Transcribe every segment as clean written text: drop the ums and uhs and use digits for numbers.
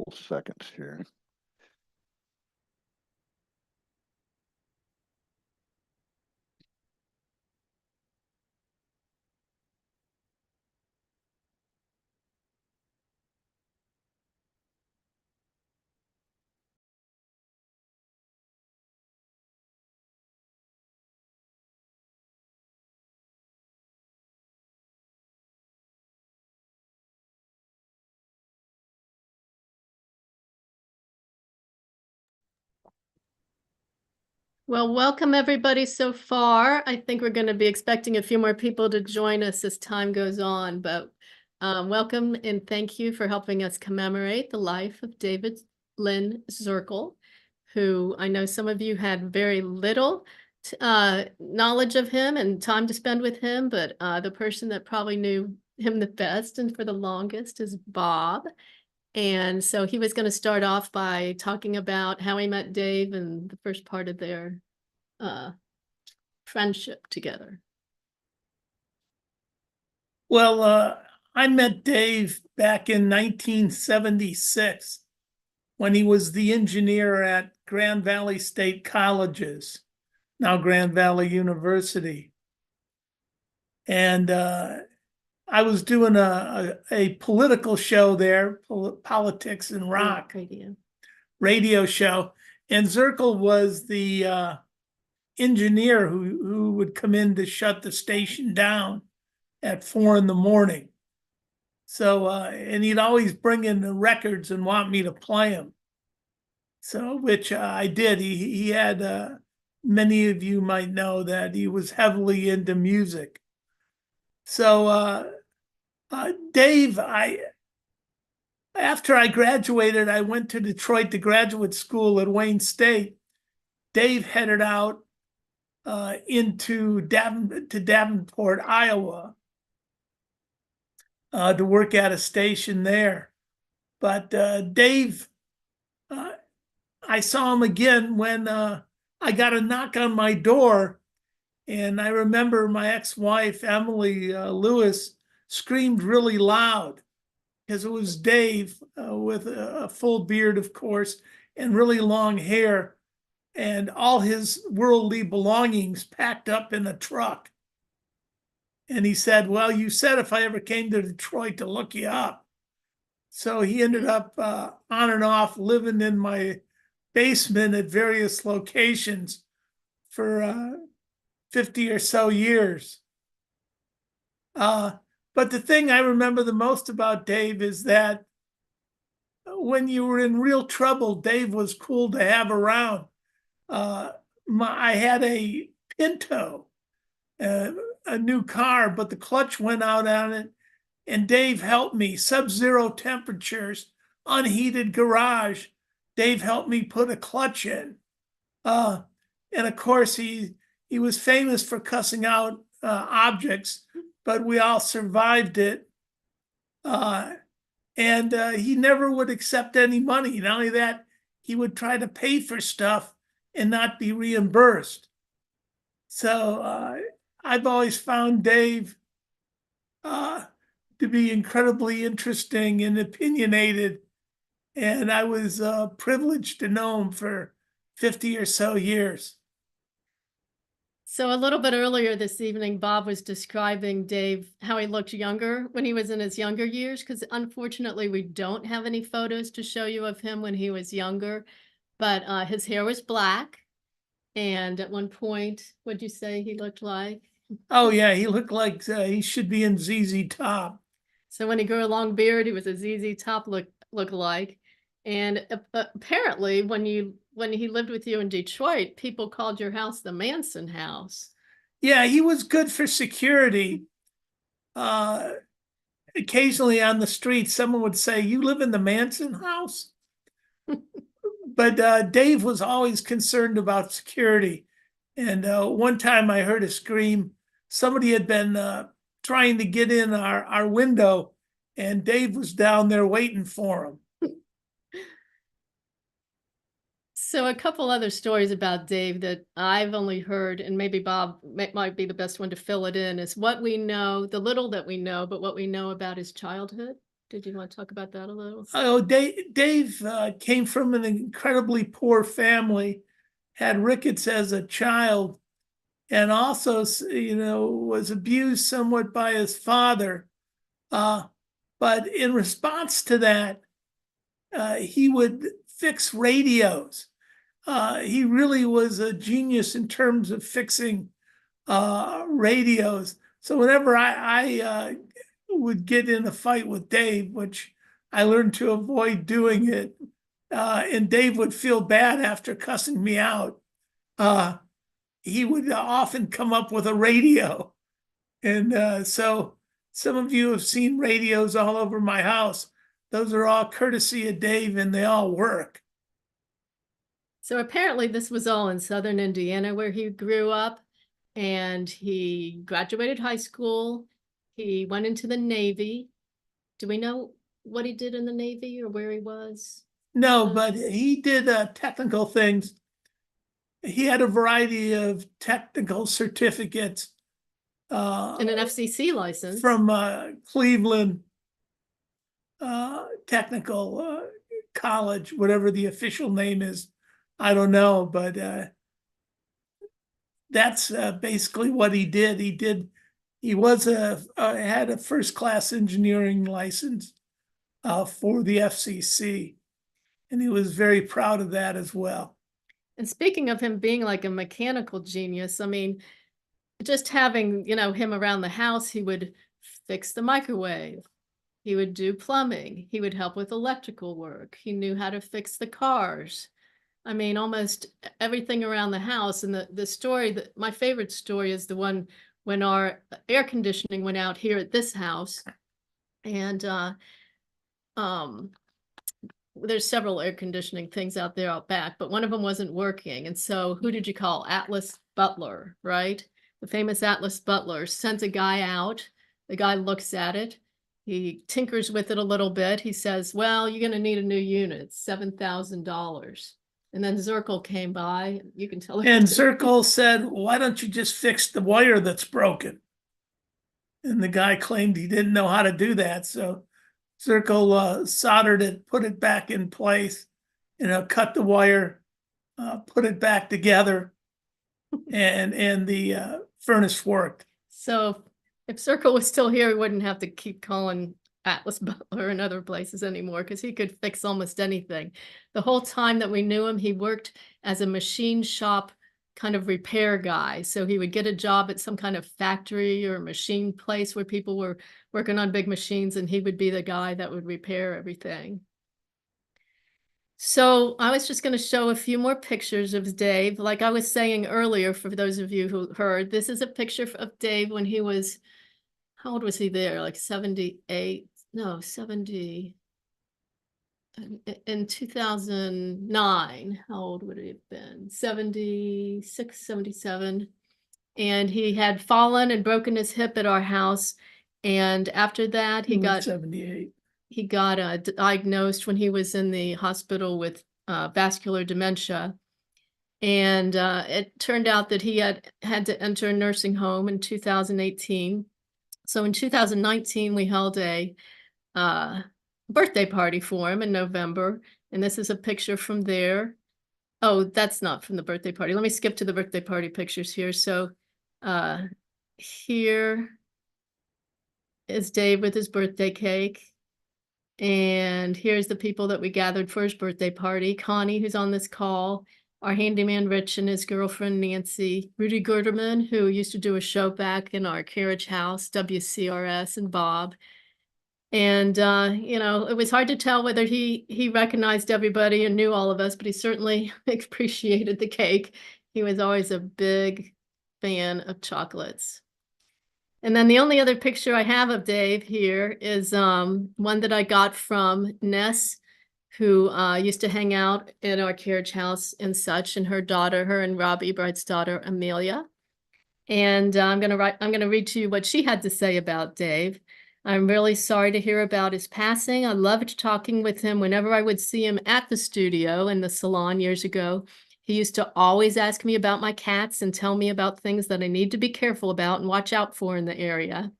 couple seconds here. Well, welcome everybody so far. I think we're going to be expecting a few more people to join us as time goes on, but welcome and thank you for helping us commemorate the life of David Lynn Zirkle, who I know some of you had very little knowledge of him and time to spend with him, but the person that probably knew him the best and for the longest is Bob. And so he was going to start off by talking about how he met Dave and the first part of their friendship together. Well, I met Dave back in 1976 when he was the engineer at Grand Valley State Colleges, now Grand Valley University. And I was doing a political show there, politics and rock radio show. And Zirkle was the engineer who would come in to shut the station down at 4 a.m. So, and he'd always bring in the records and want me to play them. So, which I did. He had, many of you might know that he was heavily into music. So, Dave, after I graduated, I went to Detroit to graduate school at Wayne State. Dave headed out into Davenport, Iowa, to work at a station there. But Dave, I saw him again when I got a knock on my door. And I remember my ex-wife, Emily Lewis, screamed really loud because it was Dave with a full beard, of course, and really long hair, and all his worldly belongings packed up in a truck. And he said, well, you said if I ever came to Detroit to look you up. So he ended up on and off living in my basement at various locations for 50 or so years. But the thing I remember the most about Dave is that when you were in real trouble, Dave was cool to have around. I had a Pinto, a new car, but the clutch went out on it. And Dave helped me, sub-zero temperatures, unheated garage. Dave helped me put a clutch in. And of course, he was famous for cussing out objects, but we all survived it. And he never would accept any money. Not only that, he would try to pay for stuff and not be reimbursed. So I've always found Dave to be incredibly interesting and opinionated. And I was privileged to know him for 50 or so years. So a little bit earlier this evening, Bob was describing Dave, how he looked younger when he was in his younger years, because unfortunately we don't have any photos to show you of him when he was younger, but his hair was black. And at one point, what'd you say he looked like? Oh yeah, he looked like he should be in ZZ Top. So when he grew a long beard, he was a ZZ Top look-alike. And apparently, when he lived with you in Detroit, people called your house the Manson house. Yeah, he was good for security. Occasionally on the street, someone would say, "You live in the Manson house?" But Dave was always concerned about security. And one time I heard a scream. Somebody had been trying to get in our window, and Dave was down there waiting for him. So a couple other stories about Dave that I've only heard, and maybe Bob might be the best one to fill it in, is what we know, the little that we know, but what we know about his childhood. Did you want to talk about that a little? Oh, Dave came from an incredibly poor family, had rickets as a child, and also, was abused somewhat by his father. But in response to that, he would fix radios. He really was a genius in terms of fixing radios. So whenever I would get in a fight with Dave, which I learned to avoid doing it, and Dave would feel bad after cussing me out, uh, he would often come up with a radio. And so some of you have seen radios all over my house. Those are all courtesy of Dave, and they all work. So apparently this was all in southern Indiana where he grew up, and he graduated high school. He went into the Navy. Do we know what he did in the Navy or where he was? No, but he did technical things. He had a variety of technical certificates And an FCC license. from Cleveland Technical College, whatever the official name is. I don't know, but that's basically what he did. He was had a first-class engineering license for the FCC, and he was very proud of that as well. And speaking of him being like a mechanical genius, I mean, just having, him around the house, he would fix the microwave. He would do plumbing. He would help with electrical work. He knew how to fix the cars. I mean, almost everything around the house. And the story that my favorite story is the one when our air conditioning went out here at this house. And there's several air conditioning things out there out back, but one of them wasn't working. And so who did you call? Atlas Butler, right? The famous Atlas Butler sent a guy out. The guy looks at it. He tinkers with it a little bit. He says, well, you're going to need a new unit, $7,000. And then Zirkle came by. You can tell. And Zirkle said, why don't you just fix the wire that's broken? And the guy claimed he didn't know how to do that. So Zirkle soldered it, put it back in place, cut the wire, put it back together, and the furnace worked. So if Zirkle was still here, we wouldn't have to keep calling Atlas Butler and other places anymore, because he could fix almost anything. The whole time that we knew him, he worked as a machine shop kind of repair guy. So he would get a job at some kind of factory or machine place where people were working on big machines, and he would be the guy that would repair everything. So I was just going to show a few more pictures of Dave. Like I was saying earlier, for those of you who heard, this is a picture of Dave when he was, how old was he there? Like 78? No, 70. In 2009, how old would he have been? 76, 77. And he had fallen and broken his hip at our house. And after that, he got 78. He got diagnosed when he was in the hospital with vascular dementia. And it turned out that he had to enter a nursing home in 2018. So in 2019, we held a birthday party for him in November. And this is a picture from there. Oh, that's not from the birthday party. Let me skip to the birthday party pictures here. So here is Dave with his birthday cake. And here's the people that we gathered for his birthday party. Connie, who's on this call, our handyman Rich and his girlfriend Nancy, Rudy Gerderman, who used to do a show back in our carriage house, WCRS, and Bob. And, it was hard to tell whether he recognized everybody and knew all of us, but he certainly appreciated the cake. He was always a big fan of chocolates. And then the only other picture I have of Dave here is one that I got from Ness, who used to hang out at our carriage house and such, and her and Robbie Bright's daughter, Amelia. And I'm gonna read to you what she had to say about Dave. I'm really sorry to hear about his passing. I loved talking with him whenever I would see him at the studio in the salon years ago. He used to always ask me about my cats and tell me about things that I need to be careful about and watch out for in the area.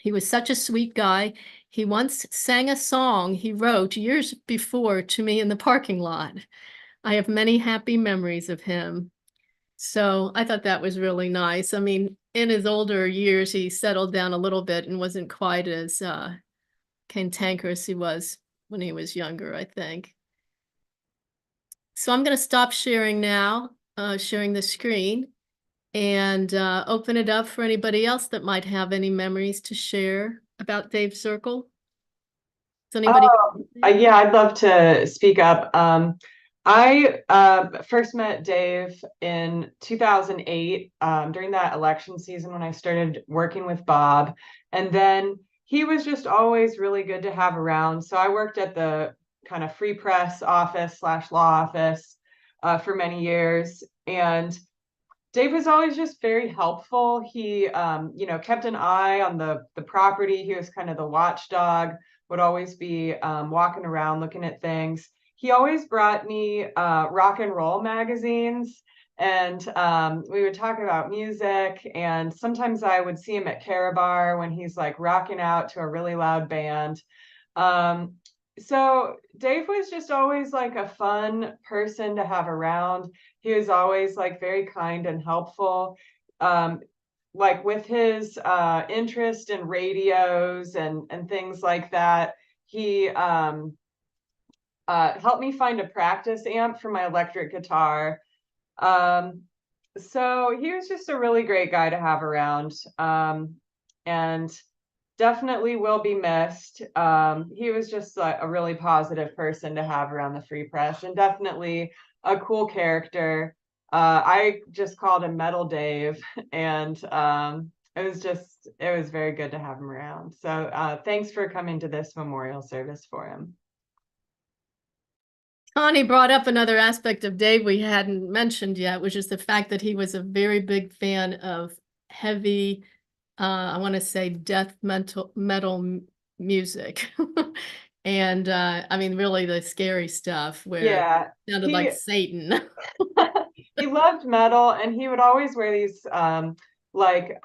He was such a sweet guy. He once sang a song he wrote years before to me in the parking lot. I have many happy memories of him. So I thought that was really nice. I mean, in his older years, he settled down a little bit and wasn't quite as cantankerous he was when he was younger, I think. So I'm going to stop sharing now, sharing the screen, and open it up for anybody else that might have any memories to share about Dave Zirkle. Does anybody? Yeah, I'd love to speak up. I first met Dave in 2008 during that election season when I started working with Bob. And then he was just always really good to have around. So I worked at the kind of free press office slash law office for many years. And Dave was always just very helpful. He, kept an eye on the property. He was kind of the watchdog, would always be walking around looking at things. He always brought me rock and roll magazines, and we would talk about music. And sometimes I would see him at Carabar when he's like rocking out to a really loud band. Um, so Dave was just always like a fun person to have around. He was always like very kind and helpful. Um, like with his interest in radios and things like that, he helped me find a practice amp for my electric guitar. Um, so he was just a really great guy to have around. And definitely will be missed. He was just a really positive person to have around the Free Press, and definitely a cool character. I just called him Metal Dave, and it was very good to have him around. So thanks for coming to this memorial service for him. Connie brought up another aspect of Dave we hadn't mentioned yet, which is the fact that he was a very big fan of heavy, I want to say death metal music. And I mean, really the scary stuff where Yeah, it sounded he like Satan. he loved metal, and he would always wear these like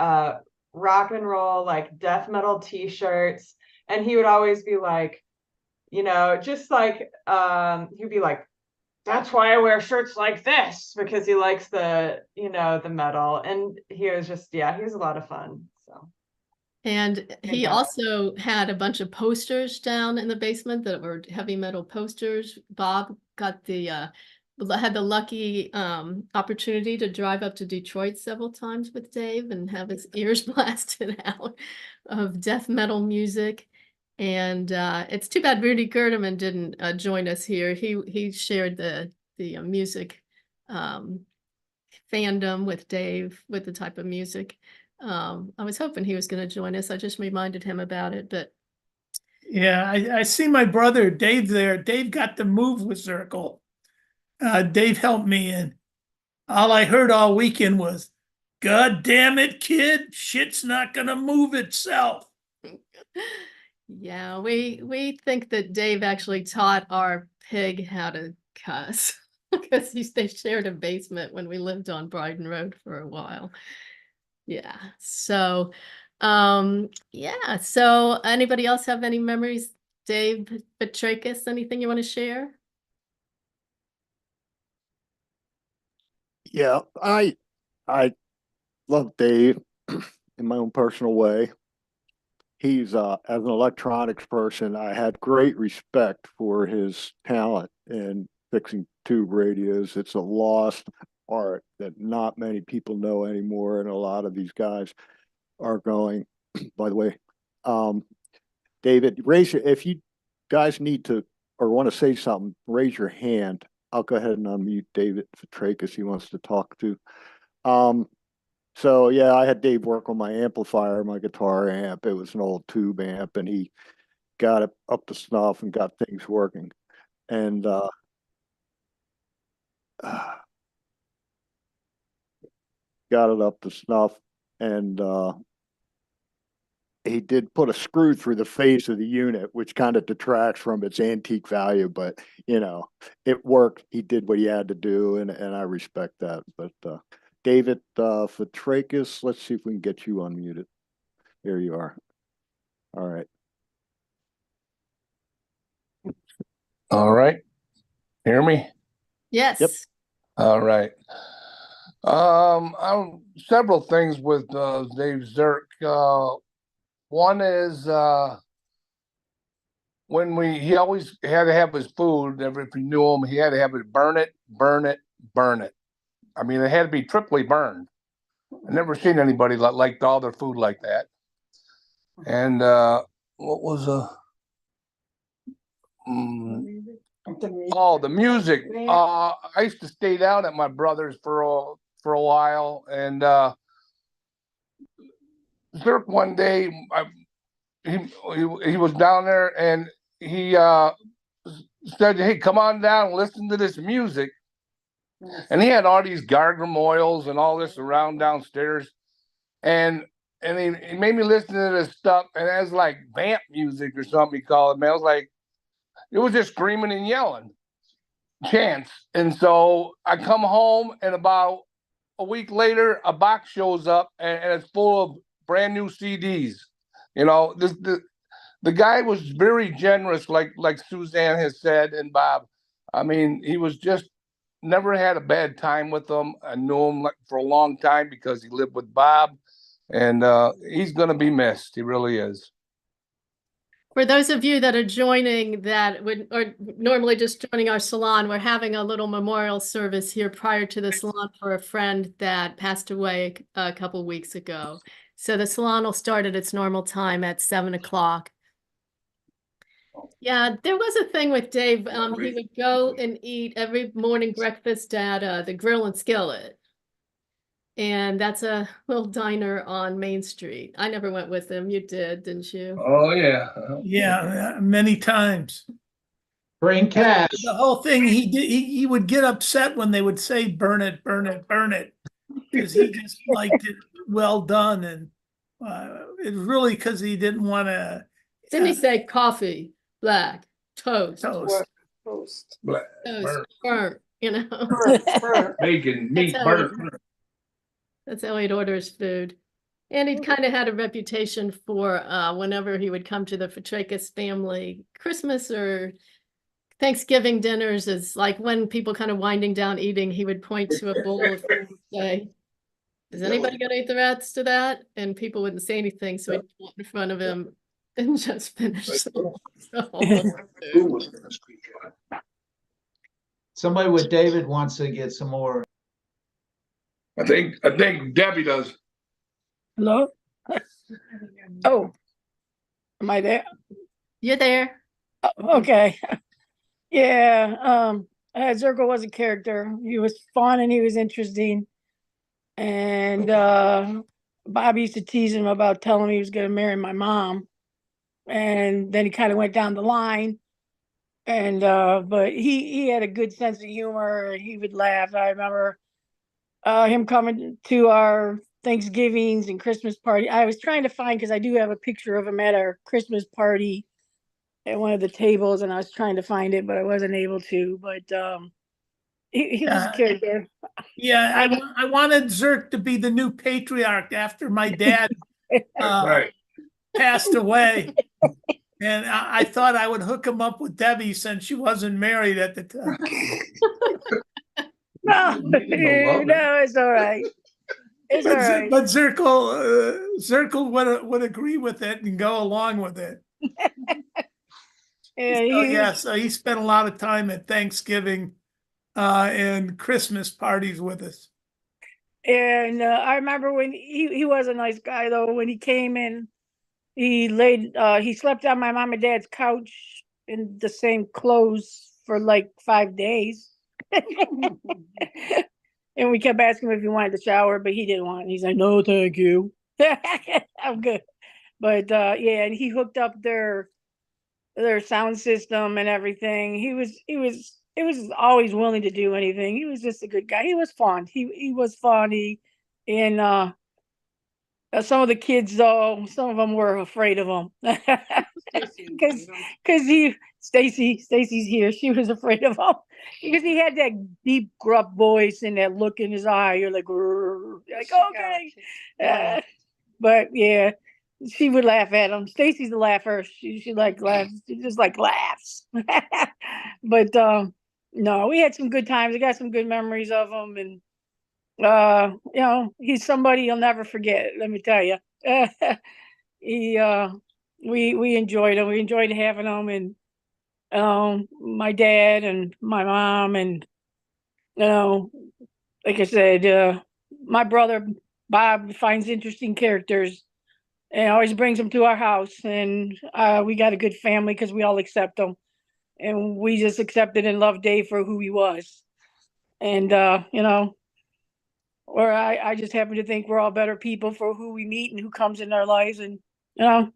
rock and roll like death metal t-shirts, and he would always be like, just like he'd be like, that's why I wear shirts like this, because he likes the metal. And he was just, yeah, he was a lot of fun. So And good he guy. also had a bunch of posters down in the basement that were heavy metal posters. Bob got had the lucky opportunity to drive up to Detroit several times with Dave and have his ears blasted out of death metal music. And it's too bad Rudy Gerdeman didn't join us here. He shared the music um, fandom with Dave with the type of music. I was hoping he was going to join us. I just reminded him about it, but Yeah, I see my brother Dave there. Dave got to move with Zirkle. Dave helped me, and all I heard all weekend was, "God damn it, kid, shit's not gonna move itself." yeah, we think that Dave actually taught our pig how to cuss because they shared a basement when we lived on Bryden Road for a while. Yeah. So, yeah. So anybody else have any memories? Dave Petrakis, anything you want to share? Yeah, I love Dave in my own personal way. He's as an electronics person, I had great respect for his talent in fixing tube radios. It's a lost art that not many people know anymore, and a lot of these guys are going. By the way, um, David, raise your if you guys need to or want to say something, raise your hand. I'll go ahead and unmute David Fatrakis. He wants to talk to. Um, so yeah, I had Dave work on my amplifier, my guitar amp. It was an old tube amp, and he got it up to snuff and got things working. And got it up to snuff. And he did put a screw through the face of the unit, which kind of detracts from its antique value, but it worked. He did what he had to do, and I respect that. But David Fatrakis, let's see if we can get you unmuted. Here you are. All right. All right. Hear me? Yes. All right. Several things with Dave Zirk. One is when he always had to have his food. If you knew him, he had to have it burn it, burn it, burn it. I mean, it had to be triply burned. I never seen anybody liked all their food like that. And what was the music. I used to stay down at my brother's for a while, and Zirk one day, he was down there, and he said, "Hey, come on down and listen to this music." And he had all these gargoyles and all this around downstairs, and he made me listen to this stuff, and it was like vamp music or something he called it. Man, I was like, it was just screaming and yelling, chants. And so I come home, and about a week later, a box shows up, and it's full of brand new CDs. You know, the guy was very generous, like Suzanne has said, and Bob. I mean, he was just never had a bad time with them. I knew him for a long time because he lived with Bob, and he's going to be missed. He really is. For those of you that are joining or normally just joining our salon, we're having a little memorial service here prior to the salon for a friend that passed away a couple weeks ago. So the salon will start at its normal time at 7 o'clock. Yeah, there was a thing with Dave. He would go and eat every morning breakfast at the Grill and Skillet. And that's a little diner on Main Street. I never went with him. You did, didn't you? Oh yeah. Yeah, many times. Bring cash. The whole thing he would get upset when they would say burn it, burn it, burn it, because he just liked it well done. And it's really because he didn't want to Didn't he say coffee, black, toast, Black, toast, burnt, you know? bacon, meat, That's how burnt. That's how he'd order his food. And he'd kind of had a reputation for whenever he would come to the Fatrakis family Christmas or Thanksgiving dinners, is like when people kind of winding down eating, he would point to a bowl of food and say, "Is anybody gonna eat the rest of that?" And people wouldn't say anything, so he'd go in front of him and just finish the whole food. Somebody with David wants to get some more. I think Debbie does. Hello? Oh, am I there? You're there. Oh, okay. Yeah, Zirkle was a character. He was fun and he was interesting. And Bob used to tease him about telling me he was going to marry my mom. And then he kind of went down the line. And but he had a good sense of humor. He would laugh. I remember him coming to our Thanksgivings and Christmas party. I was trying to find, because I do have a picture of him at our Christmas party at one of the tables, and I was trying to find it, but I wasn't able to. But he was a character. Yeah, I wanted Zirk to be the new patriarch after my dad Right. passed away. And I thought I would hook him up with Debbie since she wasn't married at the time. No, no, it's all right. It's all right. But Zirkle would agree with it and go along with it. Yeah, So he spent a lot of time at Thanksgiving and Christmas parties with us. And I remember when he was a nice guy though. When he came in, he slept on my mom and dad's couch in the same clothes for like 5 days. And we kept asking him if he wanted to shower, but he didn't want it. He's like, "No, thank you. I'm good." But yeah, and he hooked up their sound system and everything. He was always willing to do anything. He was just a good guy. He was fun. He was fun. And some of the kids though, some of them were afraid of him. because Stacy's here. She was afraid of him because he had that deep gruff voice and that look in his eye. You're like, okay. But yeah, she would laugh at him. Stacy's the laugher. She like laughs. She just like laughs. But no, we had some good times. I got some good memories of him, and you know, he's somebody you'll never forget. Let me tell you. He we enjoyed him. We enjoyed having him, and my dad and my mom, and you know, like I said, my brother Bob finds interesting characters and always brings them to our house, and we got a good family because we all accept him, and we just accepted and loved Dave for who he was, and you know, or I just happen to think we're all better people for who we meet and who comes in our lives, and you know,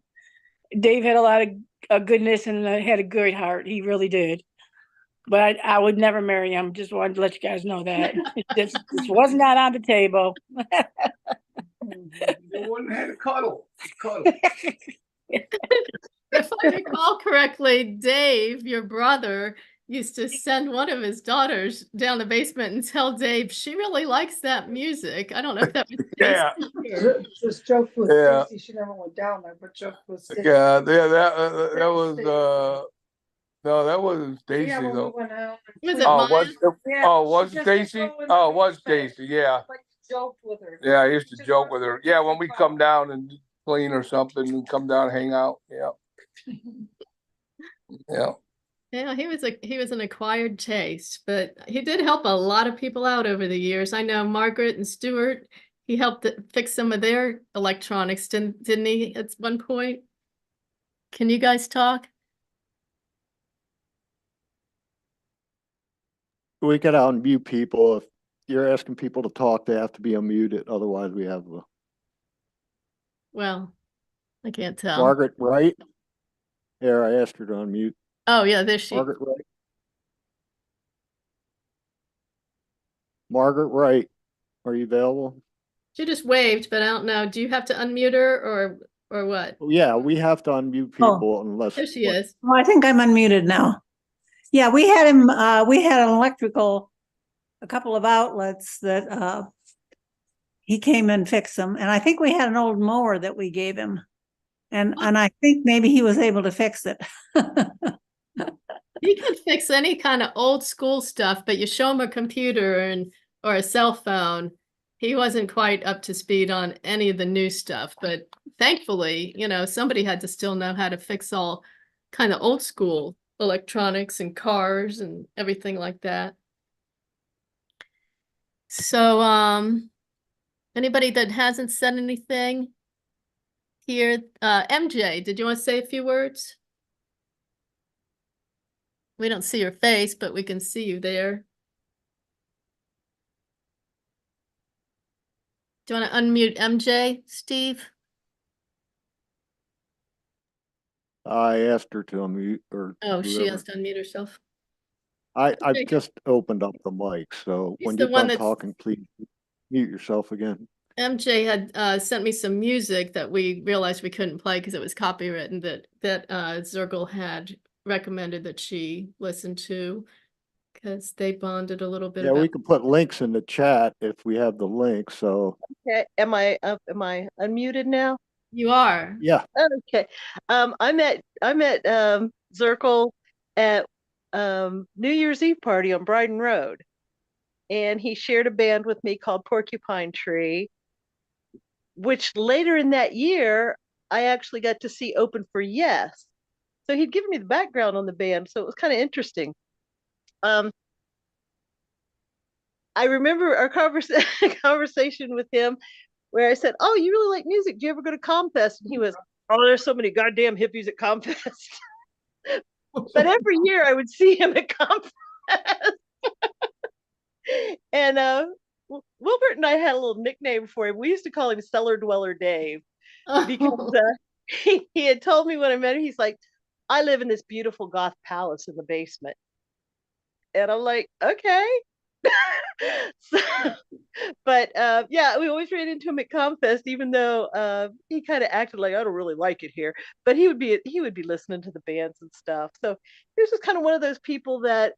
Dave had a lot of goodness and had a good heart. He really did. But I would never marry him. Just wanted to let you guys know that. This was not on the table. You wouldn't have to cuddle. If I recall correctly, Dave, your brother, used to send one of his daughters down the basement and tell Dave she really likes that music. I don't know if that was Yeah. Stacy or- Just joked with Yeah. Stacy. She never went down there, but joked with Stacy. Yeah, that was no, that wasn't Stacy Yeah, when we though. went out. Was it Oh, Maya? was Stacy? Oh, it was Stacy, yeah. Like joked with her. Yeah, I used to joke with her. Yeah, when we come down and clean or something and come down and hang out. Yeah. Yeah. Yeah, he was an acquired taste, but he did help a lot of people out over the years. I know Margaret and Stuart, he helped fix some of their electronics, didn't he, at one point? Can you guys talk? We could unmute people. If you're asking people to talk, they have to be unmuted. Otherwise, we have Well, I can't tell. Margaret Wright. There, I asked her to unmute. Oh, yeah, there she. Margaret Wright. Margaret Wright, are you available? She just waved, but I don't know. Do you have to unmute her or what? Yeah, we have to unmute people unless. There she is. Well, I think I'm unmuted now. Yeah, we had him, we had an electrical, a couple of outlets that he came and fixed them. And I think we had an old mower that we gave him. And I think maybe he was able to fix it. He could fix any kind of old school stuff, but you show him a computer or a cell phone, he wasn't quite up to speed on any of the new stuff. But thankfully, you know, somebody had to still know how to fix all kind of old school electronics and cars and everything like that. So, anybody that hasn't said anything here, MJ, did you want to say a few words? We don't see your face, but we can see you there. Do you want to unmute MJ, Steve? I asked her to unmute or. Oh, she whoever. has to unmute herself. I've Okay. just opened up the mic, so She's when the you're one done that's- talking, please mute yourself again. MJ had sent me some music that we realized we couldn't play because it was copywritten that Zirkle had recommended that she listen to because they bonded a little bit Yeah, we about. can put links in the chat if we have the link, so, Okay, am I unmuted now? You are. yeah. Okay. I met Zirkle at New Year's Eve party on Bryden Road. And he shared a band with me called Porcupine Tree, which later in that year I actually got to see open for Yes. So he'd given me the background on the band, so it was kind of interesting. I remember our conversation with him where I said, "Oh, you really like music? Do you ever go to Comfest?" And he was, "Oh, there's so many goddamn hippies at Comfest." But every year I would see him at Comfest. And Wilbert and I had a little nickname for him. We used to call him Cellar Dweller Dave because he had told me when I met him, he's like, "I live in this beautiful goth palace in the basement." And I'm like, okay. So, but yeah, we always ran into him at Comfest, even though he kind of acted like, "I don't really like it here," but he would be listening to the bands and stuff. So he was just kind of one of those people that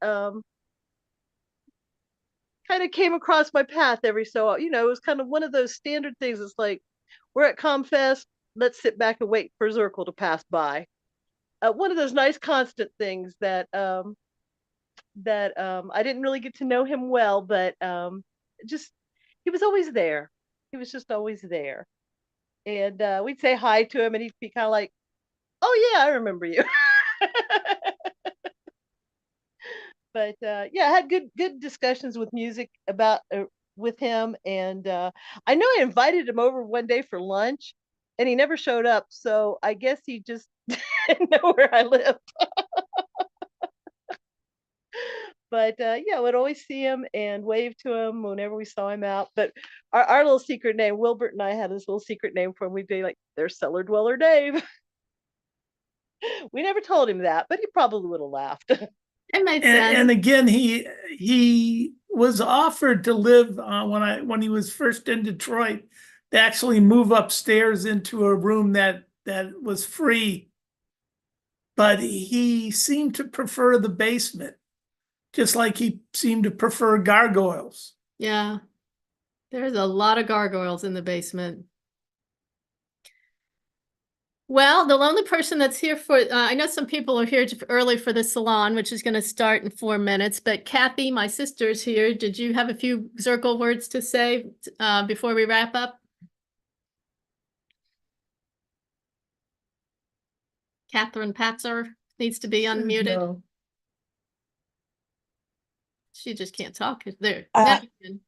kind of came across my path every so, it was kind of one of those standard things. It's like, we're at Comfest, let's sit back and wait for Zirkle to pass by. One of those nice constant things that I didn't really get to know him well, but just he was always there. He was just always there. And we'd say hi to him, and he'd be kind of like, "Oh yeah, I remember you." But yeah, I had good discussions with music about with him, and I know I invited him over one day for lunch, and he never showed up. So I guess he just didn't know where I lived. But yeah, I would always see him and wave to him whenever we saw him out. But our little secret name, Wilbert and I had this little secret name for him. We'd be like, "There's Cellar Dweller Dave." We never told him that, but he probably would have laughed. It made And, sense. and again, he was offered to live when he was first in Detroit, to actually move upstairs into a room that was free, but he seemed to prefer the basement, just like he seemed to prefer gargoyles. Yeah. There's a lot of gargoyles in the basement. Well, the lonely person that's here for, I know some people are here early for the salon, which is going to start in 4 minutes, but Kathy, my sister's here. Did you have a few Zirkle words to say before we wrap up? Catherine Patzer needs to be unmuted. No. She just can't talk. There. Uh, Now you can.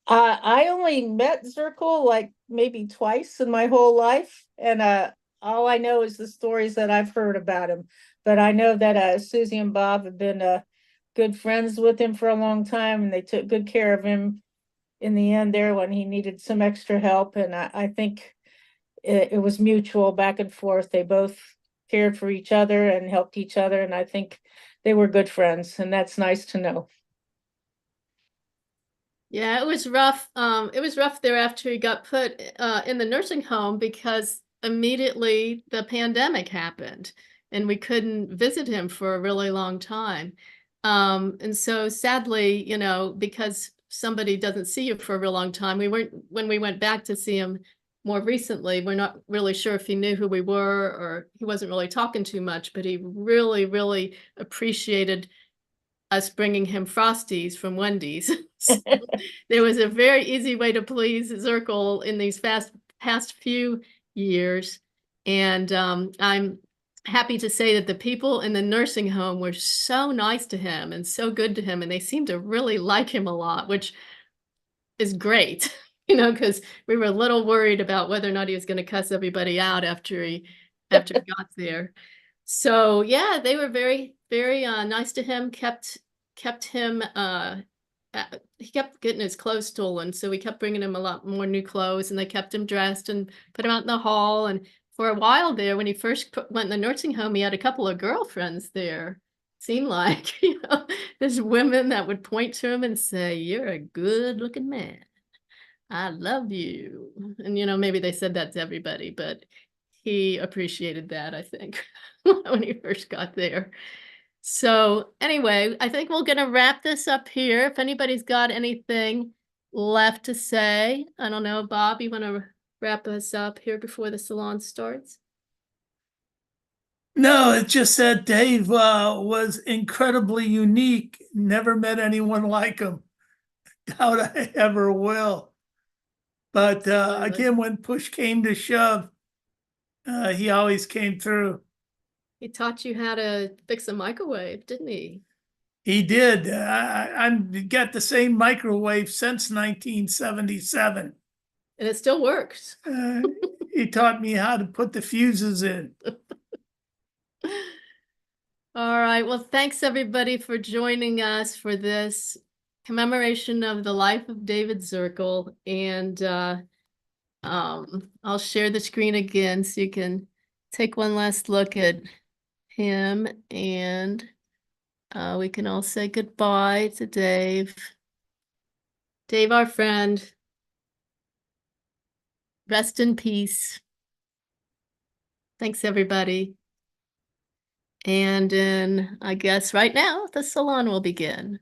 I only met Zirkle like maybe twice in my whole life, and all I know is the stories that I've heard about him. But I know that Susie and Bob have been good friends with him for a long time, and they took good care of him in the end there when he needed some extra help. And I think it was mutual back and forth. They both cared for each other and helped each other, and I think they were good friends, and that's nice to know. Yeah, it was rough. It was rough there after he got put in the nursing home because immediately the pandemic happened and we couldn't visit him for a really long time. And so sadly, you know, because somebody doesn't see you for a real long time, when we went back to see him more recently, we're not really sure if he knew who we were or he wasn't really talking too much, but he really, really appreciated us bringing him Frosties from Wendy's. So there was a very easy way to please Zirkle in these past few years. And I'm happy to say that the people in the nursing home were so nice to him and so good to him, and they seemed to really like him a lot, which is great, you know, because we were a little worried about whether or not he was going to cuss everybody out after he got there. So yeah, they were very, very nice to him, kept him he kept getting his clothes stolen, so we kept bringing him a lot more new clothes, and they kept him dressed and put him out in the hall. And for a while there, when he first went in the nursing home, he had a couple of girlfriends there. Seemed like, you know, there's women that would point to him and say, "You're a good looking man. I love you." And, you know, maybe they said that to everybody, but he appreciated that, I think, when he first got there. So anyway, I think we're going to wrap this up here. If anybody's got anything left to say, I don't know, Bob, you want to wrap us up here before the salon starts? No, it just said Dave was incredibly unique. Never met anyone like him. Doubt I ever will. But again, when push came to shove, he always came through. He taught you how to fix a microwave, didn't he? He did. I've got the same microwave since 1977. And it still works. He taught me how to put the fuses in. All right. Well, thanks everybody for joining us for this commemoration of the life of David Zirkle. And I'll share the screen again so you can take one last look at him, and we can all say goodbye to Dave. Dave, our friend, rest in peace. Thanks, everybody. And then I guess right now the salon will begin.